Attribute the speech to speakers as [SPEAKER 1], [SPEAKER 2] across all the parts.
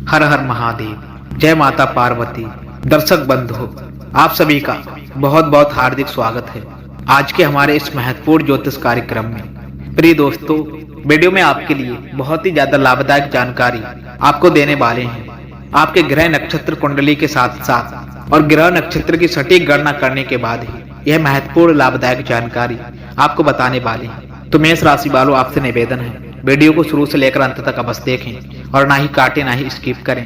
[SPEAKER 1] हर हर महादेव। जय माता पार्वती। दर्शक बंधु, आप सभी का बहुत बहुत हार्दिक स्वागत है आज के हमारे इस महत्वपूर्ण ज्योतिष कार्यक्रम में। प्रिय दोस्तों, वीडियो में आपके लिए बहुत ही ज्यादा लाभदायक जानकारी आपको देने वाले हैं। आपके ग्रह नक्षत्र कुंडली के साथ साथ और ग्रह नक्षत्र की सटीक गणना करने के बाद ही यह महत्वपूर्ण लाभदायक जानकारी आपको बताने वाले हैं। तो मेष राशि वालों, आपसे निवेदन है, वीडियो को शुरू से लेकर अंत तक अवश्य देखें और ना ही काटें ना ही स्किप करें,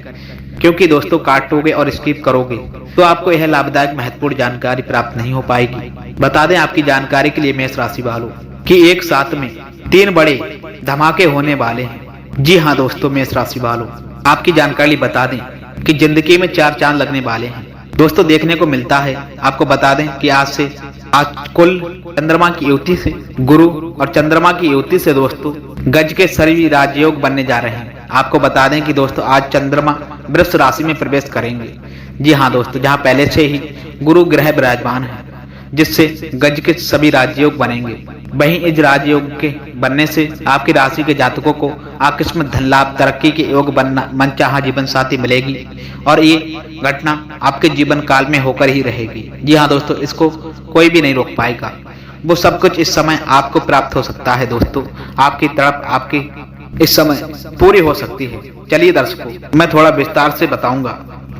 [SPEAKER 1] क्योंकि दोस्तों काटोगे और स्किप करोगे तो आपको यह लाभदायक महत्वपूर्ण जानकारी प्राप्त नहीं हो पाएगी। बता दें आपकी जानकारी के लिए मेष राशि वालों कि एक साथ में 3 बड़े धमाके होने वाले हैं। जी हाँ दोस्तों, मेष राशि वालों आपकी जानकारी बता दें कि जिंदगी में 4 चांद लगने वाले हैं। दोस्तों देखने को मिलता है, आपको बता दें कि आज कुल चंद्रमा की युति से, गुरु और चंद्रमा की युति से दोस्तों गज के सर्वी राजयोग बनने जा रहे हैं। आपको बता दें कि दोस्तों आज चंद्रमा वृष राशि में प्रवेश करेंगे। जी हाँ दोस्तों, जहां पहले से ही गुरु ग्रह विराजमान है, जिससे गज के सभी राजयोग बनेंगे। वहीं इस राजयोग के बनने से आपकी राशि के जातकों को आकस्मिक धन लाभ, तरक्की के योग बनना, मनचाहा जीवन साथी मिलेगी और ये घटना आपके जीवन काल में होकर ही रहेगी। जी हाँ दोस्तों, इसको कोई भी नहीं रोक पाएगा। वो सब कुछ इस समय आपको प्राप्त हो सकता है दोस्तों, आपकी तरफ आपकी इस समय पूरी हो सकती है। चलिए दर्शकों, मैं थोड़ा विस्तार से बताऊंगा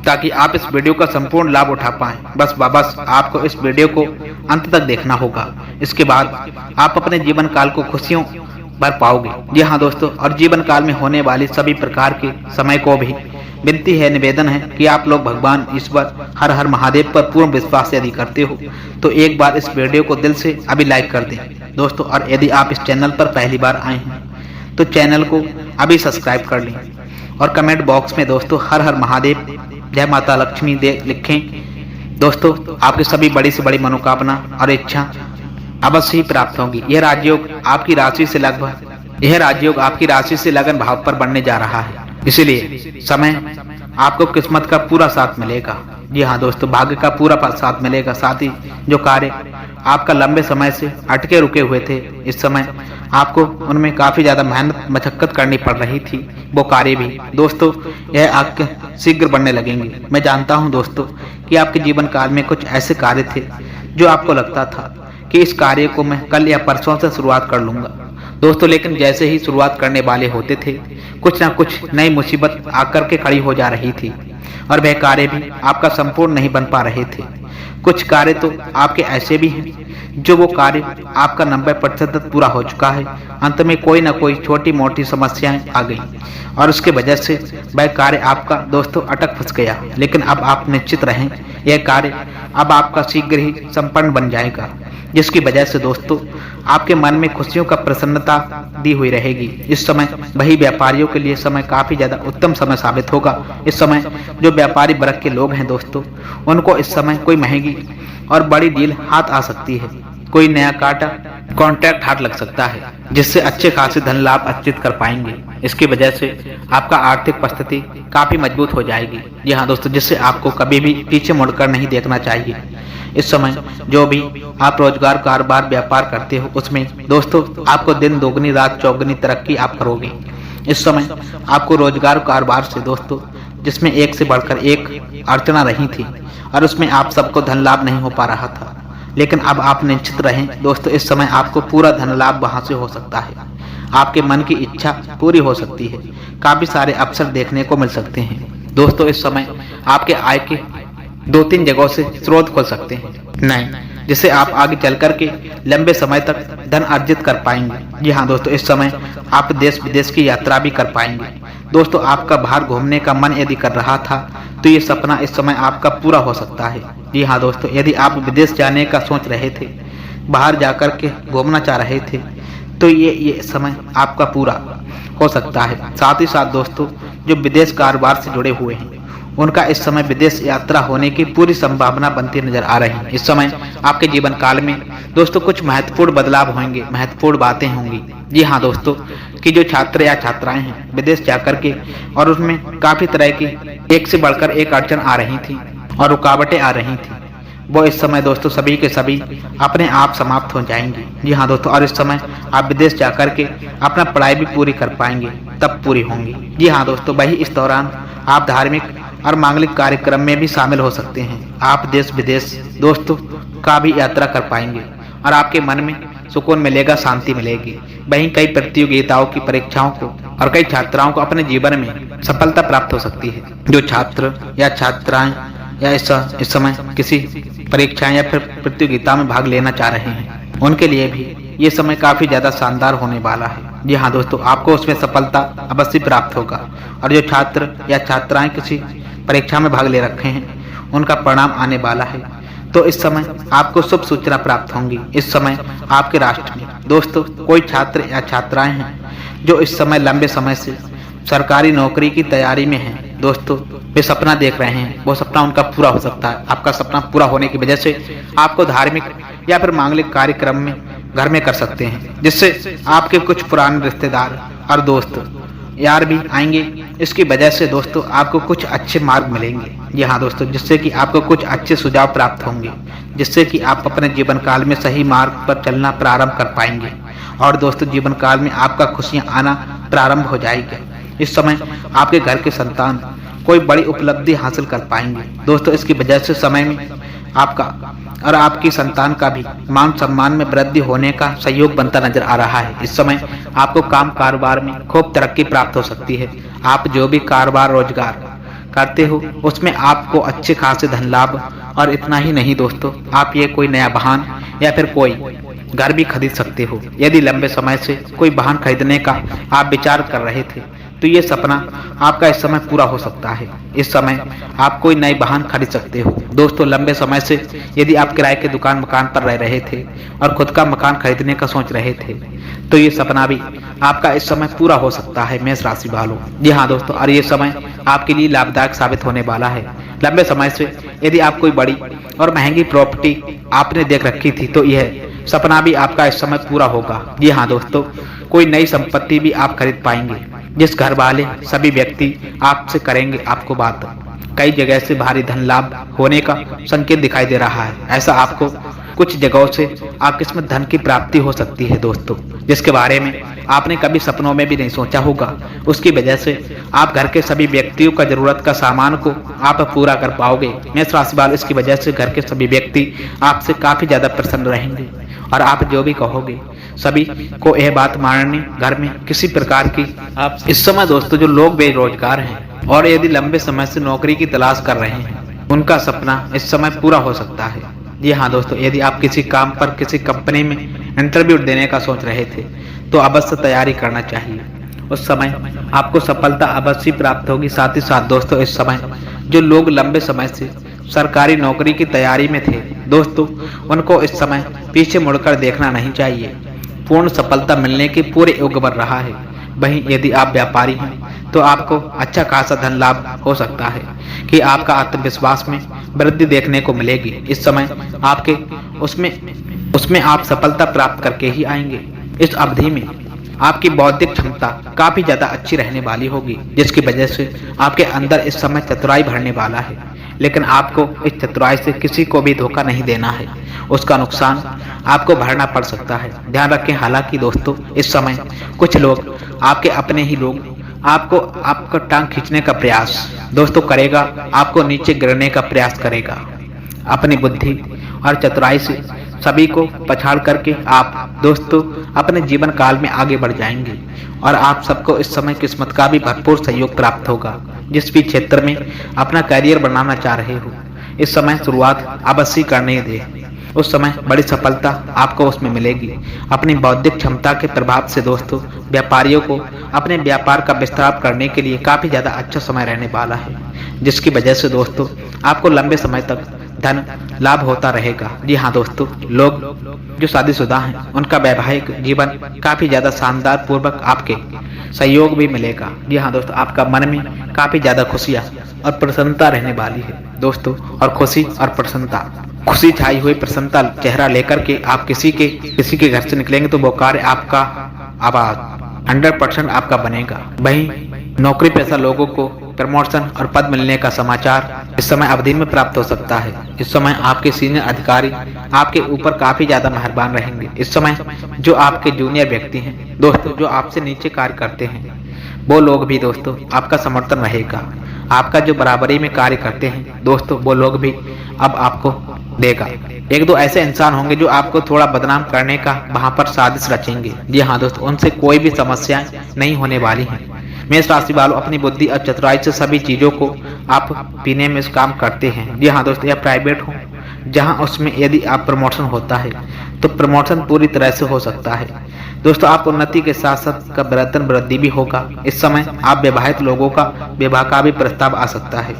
[SPEAKER 1] ताकि आप इस वीडियो का संपूर्ण लाभ उठा पाएं। बस आपको इस वीडियो को अंत तक देखना होगा। इसके बाद आप अपने जीवन काल को खुशियों भर पाओगे। जी हाँ दोस्तों, और जीवन काल में होने वाली सभी प्रकार के समय को भी विनती है, निवेदन है कि आप लोग भगवान ईश्वर हर हर महादेव पर पूर्ण विश्वास यदि करते हो तो एक बार इस वीडियो को दिल से अभी लाइक कर दें दोस्तों। और यदि आप इस चैनल पर पहली बार आए हैं तो चैनल को अभी सब्सक्राइब कर लें और कमेंट बॉक्स में दोस्तों हर हर महादेव, जय माता लक्ष्मी लिखें। दोस्तों आपकी सभी बड़ी से बड़ी मनोकामना और इच्छा अवश्य ही प्राप्त होंगी। यह राजयोग आपकी राशि से लगन भाव पर बनने जा रहा है, इसलिए समय आपको किस्मत का पूरा साथ मिलेगा। जी हाँ दोस्तों, भाग्य का पूरा साथ मिलेगा। साथ ही जो कार्य आपका लंबे समय से अटके रुके हुए थे, इस समय आपको उनमें काफी ज्यादा मेहनत मशक्कत करनी पड़ रही थी, वो कार्य भी दोस्तों यह आपके शीघ्र बनने लगेंगे। मैं जानता हूं दोस्तों कि आपके जीवन काल में कुछ ऐसे कार्य थे जो आपको लगता था कि इस कार्य को मैं कल या परसों से शुरुआत कर लूंगा दोस्तों, लेकिन जैसे ही शुरुआत करने वाले होते थे कुछ ना कुछ नई मुसीबत आकर के खड़ी हो जा रही थी और वह कार्य भी आपका संपूर्ण नहीं बन पा रहे थे। कुछ कार्य तो आपके ऐसे भी हैं जो वो कार्य आपका 90% पूरा हो चुका है, अंत में कोई ना कोई छोटी मोटी समस्याएं आ गई और उसके वजह से वह कार्य आपका दोस्तों अटक फंस गया। लेकिन अब आप निश्चित रहें, यह कार्य अब आपका शीघ्र ही संपन्न बन जाएगा, जिसकी वजह से दोस्तों आपके मन में खुशियों का प्रसन्नता दी हुई रहेगी। इस समय वही व्यापारियों के लिए समय काफी ज्यादा उत्तम समय साबित होगा। इस समय जो व्यापारी वर्ग के लोग हैं दोस्तों, उनको इस समय कोई महंगी और बड़ी डील हाथ आ सकती है, कोई नया कॉन्ट्रैक्ट हाथ लग सकता है, जिससे अच्छे खासे धन लाभ अर्जित कर पाएंगे। इसकी वजह से आपका आर्थिक परिस्थिति काफी मजबूत हो जाएगी। जी हाँ दोस्तों, जिससे आपको कभी भी पीछे मुड़कर नहीं देखना चाहिए। इस समय जो भी आप रोजगार, कारोबार, व्यापार करते हो, उसमें दोस्तों आपको दिन दोगुनी रात चौगुनी तरक्की आप करोगे। इस समय आपको रोजगार कारोबार से दोस्तों, जिसमें एक से बढ़कर एक अड़चना रही थी और उसमें आप सबको धन लाभ नहीं हो पा रहा था, लेकिन अब आप निश्चित रहें दोस्तों, इस समय आपको पूरा धन लाभ वहां से हो सकता है। आपके मन की इच्छा पूरी हो सकती है, काफी सारे अवसर देखने को मिल सकते हैं दोस्तों। इस समय आपके आय के 2-3 जगहों से स्रोत खोल सकते हैं, जिससे आप आगे चल करके लंबे समय तक धन अर्जित कर पाएंगे। जी हाँ दोस्तों, इस समय आप देश विदेश की यात्रा भी कर पाएंगे दोस्तों। आपका बाहर घूमने का मन यदि कर रहा था तो ये सपना इस समय आपका पूरा हो सकता है। जी हाँ दोस्तों, यदि आप विदेश जाने का सोच रहे थे, बाहर जाकर के घूमना चाह रहे थे, तो ये समय आपका पूरा हो सकता है। साथ ही साथ दोस्तों जो विदेश कारोबार से जुड़े हुए हैं, उनका इस समय विदेश यात्रा होने की पूरी संभावना बनती नजर आ रही है। इस समय आपके जीवन काल में दोस्तों कुछ महत्वपूर्ण बदलाव होंगे, महत्वपूर्ण बातें होंगी। जी हाँ दोस्तों, कि जो छात्र या छात्राएं हैं विदेश जाकर के और उसमें काफी तरह की एक से बढ़कर एक अड़चन आ रही थी और रुकावटें आ रही थी, वो इस समय दोस्तों सभी के सभी अपने आप समाप्त हो जाएंगी। जी हाँ दोस्तों, और इस समय आप विदेश जाकर के अपना पढ़ाई भी पूरी कर पाएंगे, तब पूरी होंगी। जी हाँ दोस्तों, वही इस दौरान आप धार्मिक और मांगलिक कार्यक्रम में भी शामिल हो सकते हैं। आप देश विदेश दोस्तों का भी यात्रा कर पाएंगे और आपके मन में सुकून मिलेगा, शांति मिलेगी। वहीं कई प्रतियोगिताओं की परीक्षाओं को और कई छात्राओं को अपने जीवन में सफलता प्राप्त हो सकती है। जो छात्र या छात्राएं या इस समय किसी परीक्षाएं या फिर प्रतियोगिता में भाग लेना चाह रहे हैं, उनके लिए भी ये समय काफी ज्यादा शानदार होने वाला है। जी हाँ दोस्तों, आपको उसमें सफलता अवश्य प्राप्त होगा। और जो छात्र या छात्राएं किसी परीक्षा में भाग ले रखे हैं, उनका परिणाम आने वाला है, तो इस समय आपको शुभ सूचना प्राप्त होंगी। इस समय आपके राष्ट्र में दोस्तों कोई छात्र या छात्राएं हैं जो इस समय लंबे समय से सरकारी नौकरी की तैयारी में हैं दोस्तों, वे सपना देख रहे हैं, वो सपना उनका पूरा हो सकता है। आपका सपना पूरा होने की वजह से आपको धार्मिक या फिर मांगलिक कार्यक्रम में घर में कर सकते हैं, जिससे आपके कुछ पुराने रिश्तेदार और दोस्त यार भी आएंगे। इसकी वजह से दोस्तों आपको कुछ अच्छे मार्ग मिलेंगे। जी हाँ दोस्तों, जिससे कि आपको कुछ अच्छे सुझाव प्राप्त होंगे, जिससे कि आप अपने जीवन काल में सही मार्ग पर चलना प्रारंभ कर पाएंगे। और दोस्तों जीवन काल में आपका खुशियां आना प्रारंभ हो जाएगी। इस समय आपके घर के संतान कोई बड़ी उपलब्धि हासिल कर पाएंगे दोस्तों। इसकी वजह से समय में आपका और आपकी संतान का भी मान सम्मान में वृद्धि होने का सहयोग बनता नजर आ रहा है। इस समय आपको काम कारोबार में खूब तरक्की प्राप्त हो सकती है। आप जो भी कारोबार रोजगार करते हो उसमें आपको अच्छे खासे धन लाभ, और इतना ही नहीं दोस्तों, आप ये कोई नया वाहन या फिर कोई घर भी खरीद सकते हो। यदि लंबे समय से कोई वाहन खरीदने का आप विचार कर रहे थे, तो ये सपना आपका इस समय पूरा हो सकता है। इस समय आप कोई नई वाहन खरीद सकते हो दोस्तों। लंबे समय से यदि आप किराए के मकान पर रह रहे थे और खुद का मकान खरीदने का सोच रहे थे, तो ये सपना भी आपका इस समय पूरा हो सकता है मेष राशि वालों। जी हाँ दोस्तों, और ये समय आपके लिए लाभदायक साबित होने वाला है। लंबे समय से यदि आप कोई बड़ी और महंगी प्रॉपर्टी आपने देख रखी थी, तो यह सपना भी आपका इस समय पूरा होगा। जी हाँ दोस्तों, कोई नई संपत्ति भी आप खरीद पाएंगे, जिस घर वाले सभी व्यक्ति आपसे करेंगे आपको बात। कई जगह से भारी धन लाभ होने का संकेत दिखाई दे रहा है। ऐसा आपको कुछ जगहों से आकस्मिक धन की प्राप्ति हो सकती है दोस्तों, जिसके बारे में आपने कभी सपनों में भी नहीं सोचा होगा। उसकी वजह से आप घर के सभी व्यक्तियों का जरूरत का सामान को आप पूरा कर पाओगे मेष राशि वाले। इसकी वजह से घर के सभी व्यक्ति आपसे काफी ज्यादा प्रसन्न रहेंगे और आप जो भी कहोगे सभी को यह बात मानने घर में किसी प्रकार की आप इस समय दोस्तों जो लोग बेरोजगार हैं और यदि लंबे समय से नौकरी की तलाश कर रहे हैं, उनका सपना इस समय पूरा हो सकता है। जी हाँ दोस्तों, यदि आप किसी काम पर किसी कंपनी में इंटरव्यू देने का सोच रहे थे, तो अवश्य तैयारी करना चाहिए। उस समय आपको सफलता अवश्य प्राप्त होगी। साथ ही साथ दोस्तों इस समय जो लोग लंबे समय से सरकारी नौकरी की तैयारी में थे दोस्तों, उनको इस समय पीछे मुड़कर देखना नहीं चाहिए। पूर्ण सफलता मिलने की पूरे योग्य बन रहा है। वहीं यदि आप व्यापारी हैं, तो आपको अच्छा खासा धन लाभ हो सकता है कि आपका आत्मविश्वास में वृद्धि देखने को मिलेगी। इस समय आपके उसमें आप सफलता प्राप्त करके ही आएंगे। इस अवधि में आपकी बौद्धिक क्षमता काफी ज्यादा अच्छी रहने वाली होगी, जिसकी वजह से आपके अंदर इस समय चतुराई भरने वाला है। लेकिन आपको इस चतुराई से किसी को भी धोखा नहीं देना है, उसका नुकसान आपको भरना पड़ सकता है। ध्यान रखें। हालांकि दोस्तों इस समय कुछ लोग आपके अपने ही लोग आपको टांग खींचने का प्रयास दोस्तों करेगा, आपको नीचे गिरने का प्रयास करेगा। अपनी बुद्धि और चतुराई से सभी को पछाड़ करके आप दोस्तों अपने जीवन काल में आगे बढ़ जाएंगे और आप सबको इस समय किस्मत का भी भरपूर सहयोग प्राप्त होगा। जिस भी क्षेत्र में अपना करियर बनाना चाह रहे हो, इस समय शुरुआत अवश्य करने दें। उस समय बड़ी सफलता आपको उसमें मिलेगी। अपनी बौद्धिक क्षमता के प्रभाव से दोस्तों व्यापारियों को अपने व्यापार का विस्तार करने के लिए काफी ज्यादा अच्छा समय रहने वाला है, जिसकी वजह से दोस्तों आपको लंबे समय तक धन लाभ होता रहेगा। जी हाँ दोस्तों, लोग जो शादीशुदा हैं उनका वैवाहिक जीवन काफी ज्यादा शानदार पूर्वक आपके सहयोग भी मिलेगा। जी हाँ दोस्तों, आपका मन में काफी ज्यादा खुशियाँ और प्रसन्नता रहने वाली है दोस्तों। और खुशी छाई हुई प्रसन्नता चेहरा लेकर के आप किसी के घर से निकलेंगे तो वो कार्य आपका आवाज 100% आपका बनेगा। वहीं नौकरी पेशा लोगों को प्रमोशन और पद मिलने का समाचार इस समय अवधि में प्राप्त हो सकता है। इस समय आपके सीनियर अधिकारी आपके ऊपर काफी ज्यादा मेहरबान रहेंगे। इस समय जो आपके जूनियर व्यक्ति हैं दोस्तों, जो आपसे नीचे कार्य करते हैं, वो लोग भी दोस्तों आपका समर्थन रहेगा। आपका जो बराबरी में कार्य करते हैं दोस्तों, वो लोग भी अब आपको देगा। एक दो ऐसे इंसान होंगे जो आपको थोड़ा बदनाम करने का वहां पर साजिश रचेंगे। जी हाँ दोस्तों, उनसे कोई भी समस्याएं नहीं होने वाली हैं। मेष राशि वालों, अपनी बुद्धि और चतुराई से सभी चीजों को आप पीने में काम करते हैं। जी हाँ दोस्तों, यह प्राइवेट हो जहां उसमें यदि आप प्रमोशन होता है तो प्रमोशन पूरी तरह से हो सकता है। दोस्तों, आप उन्नति के साथ साथ का वेतन वृद्धि भी होगा। इस समय आप विवाहित लोगों का विवाह का भी प्रस्ताव आ सकता है।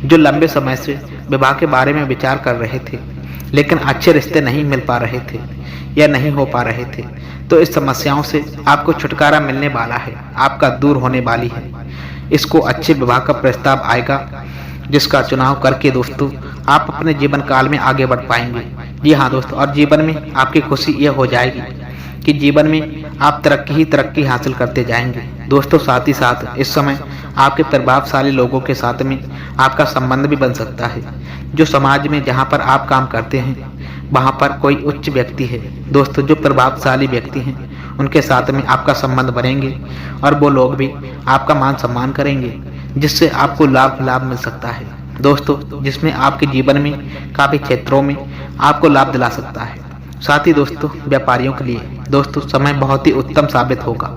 [SPEAKER 1] जो लंबे समय से विवाह के बारे में विचार कर रहे थे लेकिन अच्छे रिश्ते नहीं मिल पा रहे थे या नहीं हो पा रहे थे, तो इस समस्याओं से आपको छुटकारा मिलने वाला है, आपका दूर होने वाली है। इसको अच्छे विवाह का प्रस्ताव आएगा जिसका चुनाव करके दोस्तों आप अपने जीवन काल में आगे बढ़ पाएंगे। जी हाँ दोस्तों, और जीवन में आपकी खुशी यह हो जाएगी कि जीवन में आप तरक्की ही तरक्की हासिल करते जाएंगे। दोस्तों, साथ ही साथ इस समय आपके प्रभावशाली लोगों के साथ में आपका संबंध भी बन सकता है। जो समाज में जहाँ पर आप काम करते हैं वहाँ पर कोई उच्च व्यक्ति है दोस्तों, जो प्रभावशाली व्यक्ति हैं उनके साथ में आपका संबंध बनेंगे और वो लोग भी आपका मान सम्मान करेंगे, जिससे आपको लाभ मिल सकता है दोस्तों, जिसमें आपके जीवन में काफी क्षेत्रों में आपको लाभ दिला सकता है। साथ ही दोस्तों, व्यापारियों के लिए दोस्तों समय बहुत ही उत्तम साबित होगा।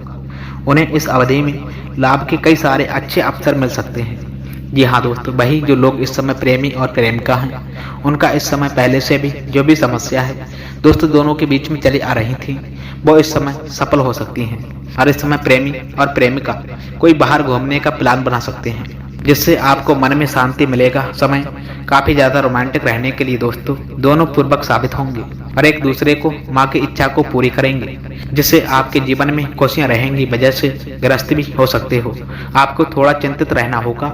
[SPEAKER 1] उन्हें इस अवधि में लाभ के कई सारे अच्छे अवसर मिल सकते हैं। जी हाँ दोस्तों, वही जो लोग इस समय प्रेमी और प्रेमिका हैं उनका इस समय पहले से भी जो भी समस्या है दोस्तों दोनों के बीच में चली आ रही थी वो इस समय सफल हो सकती हैं। और इस समय प्रेमी और प्रेमिका कोई बाहर घूमने का प्लान बना सकते हैं जिससे आपको मन में शांति मिलेगा। समय काफी ज्यादा रोमांटिक रहने के लिए दोस्तों दोनों पूर्वक साबित होंगे और एक दूसरे को माँ की इच्छा को पूरी करेंगे, जिससे आपके जीवन में खुशियां रहेंगी। वजह से ग्रस्त भी हो सकते हो। आपको थोड़ा चिंतित रहना होगा,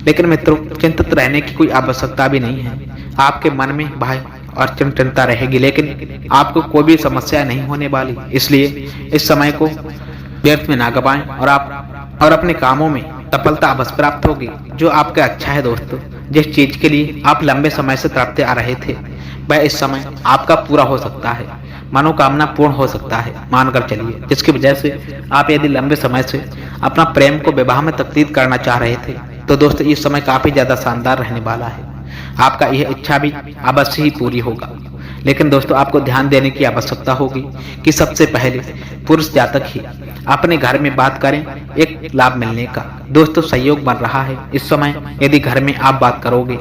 [SPEAKER 1] लेकिन मित्रों चिंतित रहने की कोई आवश्यकता भी नहीं है। आपके मन में भय और चिंता रहेगी, लेकिन आपको कोई भी समस्या नहीं होने वाली। इसलिए इस समय को व्यर्थ में ना गवाएं और अपने कामों में सफलता अवश्य प्राप्त होगी, जो आपका अच्छा है दोस्तों। जिस चीज के लिए आप लंबे समय से तड़पते आ रहे थे वह इस समय आपका पूरा हो सकता है, मनोकामना पूर्ण हो सकता है, मानकर चलिए। जिसकी वजह से आप यदि लंबे समय से अपना प्रेम को विवाह में तब्दील करना चाह रहे थे तो दोस्तों इस समय काफी ज्यादा शानदार रहने वाला है। आपका यह इच्छा भी अवश्य ही पूरी होगा। लेकिन दोस्तों आपको ध्यान देने की आवश्यकता होगी कि सबसे पहले पुरुष जातक ही अपने घर में बात करें एक लाभ मिलने का। दोस्तों सहयोग बन रहा है। इस समय यदि घर में आप बात करोगे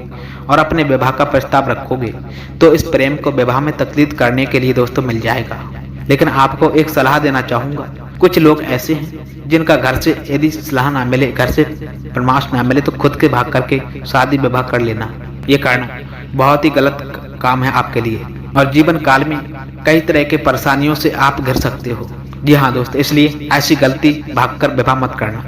[SPEAKER 1] और अपने विवाह का प्रस्ताव रखोगे तो इस प्रेम को विवाह में तब्दील करने के लिए दोस्तों मिल जाएगा। लेकिन आपको एक सलाह देना चाहूंगा, कुछ लोग ऐसे हैं जिनका घर से यदि सलाह ना मिले, घर से परामर्श ना मिले तो खुद के भाग करके शादी विवाह कर लेना, ये करना बहुत ही गलत काम है आपके लिए और जीवन काल में कई तरह के परेशानियों से आप घिर सकते हो। जी हाँ दोस्तों, इसलिए ऐसी गलती भागकर विवाह मत करना।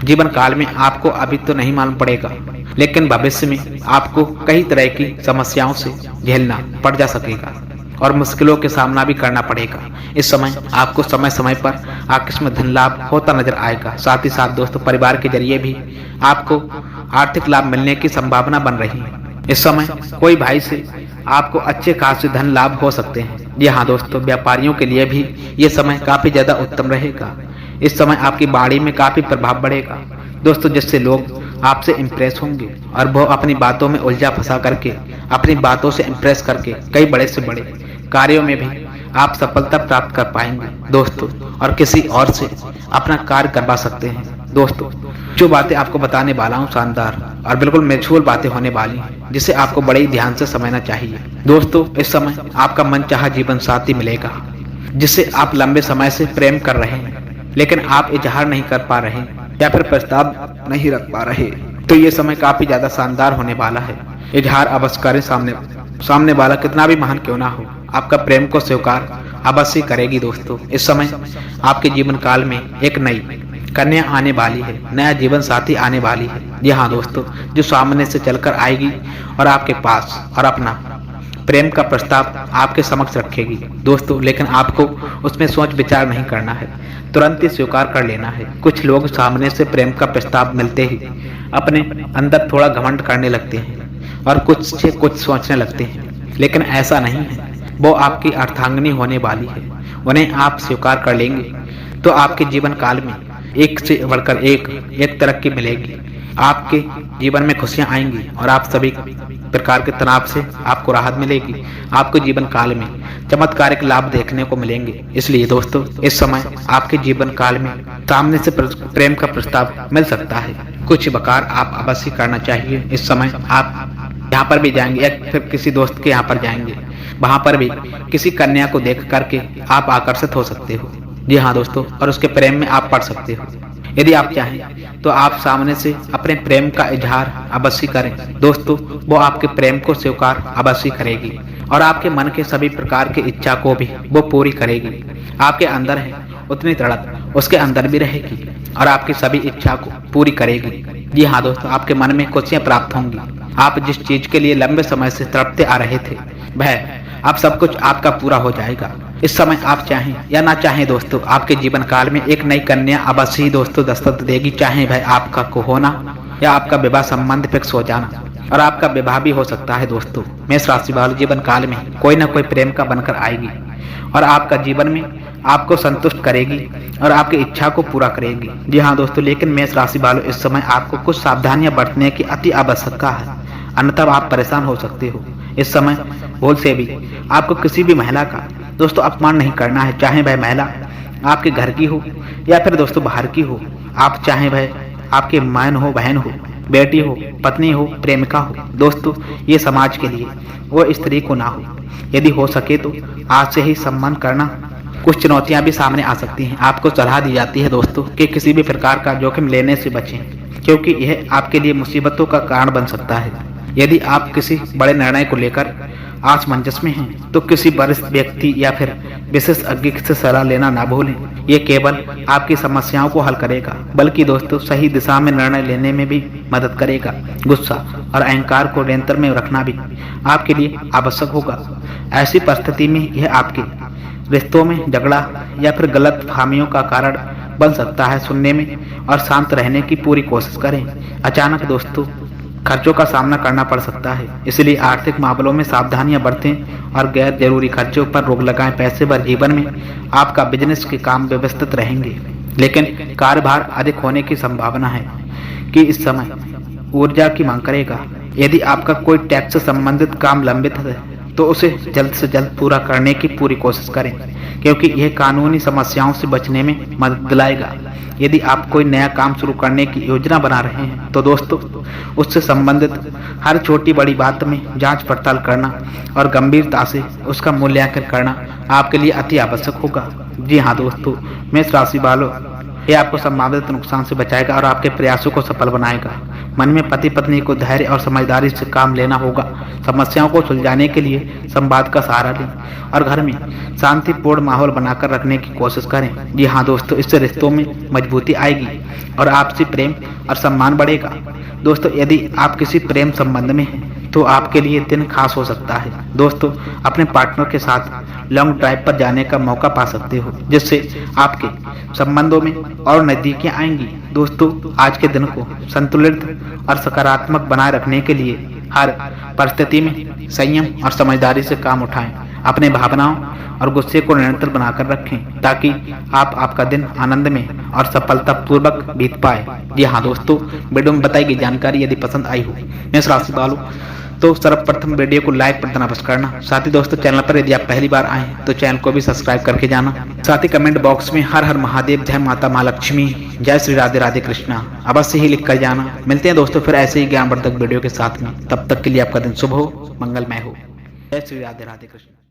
[SPEAKER 1] जीवन काल में आपको अभी तो नहीं मालूम पड़ेगा, लेकिन भविष्य में आपको कई तरह की समस्याओं से झेलना पड़ जा सकेगा और मुश्किलों के सामना भी करना पड़ेगा। इस समय आपको समय समय पर आकस्मिक धन लाभ होता नजर आएगा। साथ ही साथ दोस्तों परिवार के जरिए भी आपको आर्थिक लाभ मिलने की संभावना बन रही है। इस समय कोई भाई से आपको अच्छे खासे धन लाभ हो सकते हैं। जी हाँ दोस्तों, व्यापारियों के लिए भी ये समय काफी ज्यादा उत्तम रहेगा। इस समय आपकी वाणी में काफी प्रभाव बढ़ेगा दोस्तों, जिससे लोग आपसे इम्प्रेस होंगे और वो अपनी बातों में उलझा फंसा करके अपनी बातों से इम्प्रेस करके कई बड़े से बड़े कार्यों में भी आप सफलता प्राप्त कर पाएंगे दोस्तों, और किसी और से अपना कार्य करवा सकते हैं। दोस्तों जो बातें आपको बताने वाला हूँ शानदार और बिल्कुल मैच्योर बातें होने वाली हैं, जिसे आपको बड़े ही ध्यान से समझना चाहिए। दोस्तों इस समय आपका मनचाहा जीवन साथी मिलेगा जिससे आप लंबे समय से प्रेम कर रहे हैं, लेकिन आप इजहार नहीं कर पा रहे या फिर प्रस्ताव नहीं रख पा रहे, तो ये समय काफी ज्यादा शानदार होने वाला है। इजहार अवश्य करें, सामने वाला कितना भी महान क्यों ना हो आपका प्रेम को स्वीकार अवश्य करेगी। दोस्तों इस समय आपके जीवन काल में एक नई कन्या आने वाली है, नया जीवन साथी आने वाली है। जी हाँ दोस्तों, जो सामने से चलकर आएगी और आपके पास और अपना प्रेम का प्रस्ताव आपके समक्ष रखेगी दोस्तों, लेकिन आपको उसमें सोच विचार नहीं करना है, तुरंत ही स्वीकार कर लेना है। कुछ लोग सामने से प्रेम का प्रस्ताव मिलते ही अपने अंदर थोड़ा घमंड करने लगते हैं और कुछ से कुछ सोचने लगते हैं, लेकिन ऐसा नहीं है। वो आपकी अर्धांगिनी होने वाली है। उन्हें आप स्वीकार कर लेंगे तो आपके जीवन काल में एक से बढ़कर एक तरक्की मिलेगी। आपके जीवन में खुशियां आएंगी और आप सभी प्रकार के तनाव से आपको राहत मिलेगी। आपको जीवन काल में चमत्कारिक लाभ देखने को मिलेंगे। इसलिए दोस्तों, इस समय आपके जीवन काल में सामने से प्रेम का प्रस्ताव मिल सकता है। कुछ बकार आप अवश्य करना चाहिए। इस समय आप यहाँ पर भी जाएंगे या फिर किसी दोस्त के यहाँ पर जाएंगे, वहां पर भी किसी कन्या को देख करके आप आकर्षित हो सकते हो। जी हाँ दोस्तों, और उसके प्रेम में आप पड़ सकते हो। यदि आप चाहें तो आप सामने से अपने प्रेम का इजहार अवश्य करें। दोस्तों, वो आपके प्रेम को स्वीकार अवश्य करेगी और आपके मन के सभी प्रकार की इच्छा को भी वो पूरी करेगी। आपके अंदर है उतनी तड़प उसके अंदर भी रहेगी और आपकी सभी इच्छा को पूरी करेगी। जी हाँ दोस्तों, आपके मन में खुशियां प्राप्त होंगी। आप जिस चीज के लिए लंबे समय से तड़पते आ रहे थे, वह अब सब कुछ आपका पूरा हो जाएगा। इस समय आप चाहें या ना चाहें दोस्तों, आपके जीवन काल में एक नई कन्या अवश्य ही दोस्तों दस्तक देगी। चाहे वह आपका को होना या आपका विवाह संबंध फिक्स हो जाना, और आपका विवाह भी हो सकता है दोस्तों। मेष राशि वालों, जीवन काल में कोई ना कोई प्रेम का बनकर आएगी और आपका जीवन में आपको संतुष्ट करेगी और आपकी इच्छा को पूरा करेगी। जी हाँ दोस्तों, लेकिन मेष राशि वालों, इस समय आपको कुछ सावधानियां बरतने की अति आवश्यकता है, अन्यथा आप परेशान हो सकते हो। इस समय भूल से भी आपको किसी भी महिला का दोस्तों अपमान नहीं करना है, चाहे वह महिला आपके घर की हो या फिर दोस्तों बाहर की हो। आप चाहे वह आपके मां हो, बहन हो, बेटी हो, पत्नी हो, प्रेमिका हो। दोस्तों, ये समाज के लिए वो स्त्री को ना हो। यदि हो सके तो आज से ही सम्मान करना। कुछ चुनौतियां भी सामने आ सकती हैं। आपको सलाह दी जाती है दोस्तों कि किसी भी प्रकार का जोखिम लेने से बचें, क्योंकि यह आपके लिए मुसीबतों का कारण बन सकता है। यदि आप किसी बड़े निर्णय को लेकर असमंजस में हैं तो किसी वरिष्ठ व्यक्ति या फिर विशेषज्ञ से सलाह लेना ना भूलें। ये केवल आपकी समस्याओं को हल करेगा, बल्कि दोस्तों सही दिशा में निर्णय लेने में भी मदद करेगा। गुस्सा और अहंकार को नियंत्रण में रखना भी आपके लिए आवश्यक होगा। ऐसी परिस्थिति में यह आपके रिश्तों में झगड़ा या फिर गलत फहमियों का कारण बन सकता है। सुनने में और शांत रहने की पूरी कोशिश करें। अचानक दोस्तों खर्चों का सामना करना पड़ सकता है, इसलिए आर्थिक मामलों में सावधानियां बरतें और गैर जरूरी खर्चों पर रोक लगाएं। पैसे भर जीवन में आपका बिजनेस के काम व्यवस्थित रहेंगे, लेकिन कार्यभार अधिक होने की संभावना है कि इस समय ऊर्जा की मांग करेगा। यदि आपका कोई टैक्स से संबंधित काम लंबित है तो उसे जल्द से जल्द पूरा करने की पूरी कोशिश करें, क्योंकि यह कानूनी समस्याओं से बचने में मदद दिलाएगा। यदि आप कोई नया काम शुरू करने की योजना बना रहे हैं तो दोस्तों उससे संबंधित हर छोटी बड़ी बात में जांच पड़ताल करना और गंभीरता से उसका मूल्यांकन करना आपके लिए अति आवश्यक होगा। जी हाँ दोस्तों, मेष राशि वालों, यह आपको संभावित नुकसान से बचाएगा और आपके प्रयासों को सफल बनाएगा। मन में पति पत्नी को धैर्य और समझदारी से काम लेना होगा। समस्याओं को सुलझाने के लिए संवाद का सहारा लें और घर में शांतिपूर्ण माहौल बनाकर रखने की कोशिश करें। जी हाँ दोस्तों, इससे रिश्तों में मजबूती आएगी और आपसी प्रेम और सम्मान बढ़ेगा। दोस्तों, यदि आप किसी प्रेम संबंध में हैं तो आपके लिए दिन खास हो सकता है। दोस्तों, अपने पार्टनर के साथ लॉन्ग ड्राइव पर जाने का मौका पा सकते हो, जिससे आपके संबंधों में और नजदीकियां आएंगी। दोस्तों, आज के दिन को संतुलित और सकारात्मक बनाए रखने के लिए हर परिस्थिति में संयम और समझदारी से काम उठाएं। अपने भावनाओं और गुस्से को नियंत्रण बनाकर रखें, ताकि आप आपका दिन आनंद में और सफलतापूर्वक बीत पाए। जी हाँ दोस्तों, वीडियो में बताई गई जानकारी यदि पसंद आई हो मेष राशि वालों तो सर्वप्रथम वीडियो को लाइक बटन अवश्य करना। साथ ही दोस्तों, चैनल पर यदि आप पहली बार आए तो चैनल को भी सब्सक्राइब करके जाना। साथ ही कमेंट बॉक्स में हर हर महादेव, जय माता महालक्ष्मी, जय श्री राधे राधे कृष्णा अवश्य ही लिख कर जाना। मिलते हैं दोस्तों फिर ऐसे ही ज्ञानवर्धक वीडियो के साथ में। तब तक के लिए आपका दिन शुभ हो, मंगलमय हो। जय श्री राधे राधे कृष्ण।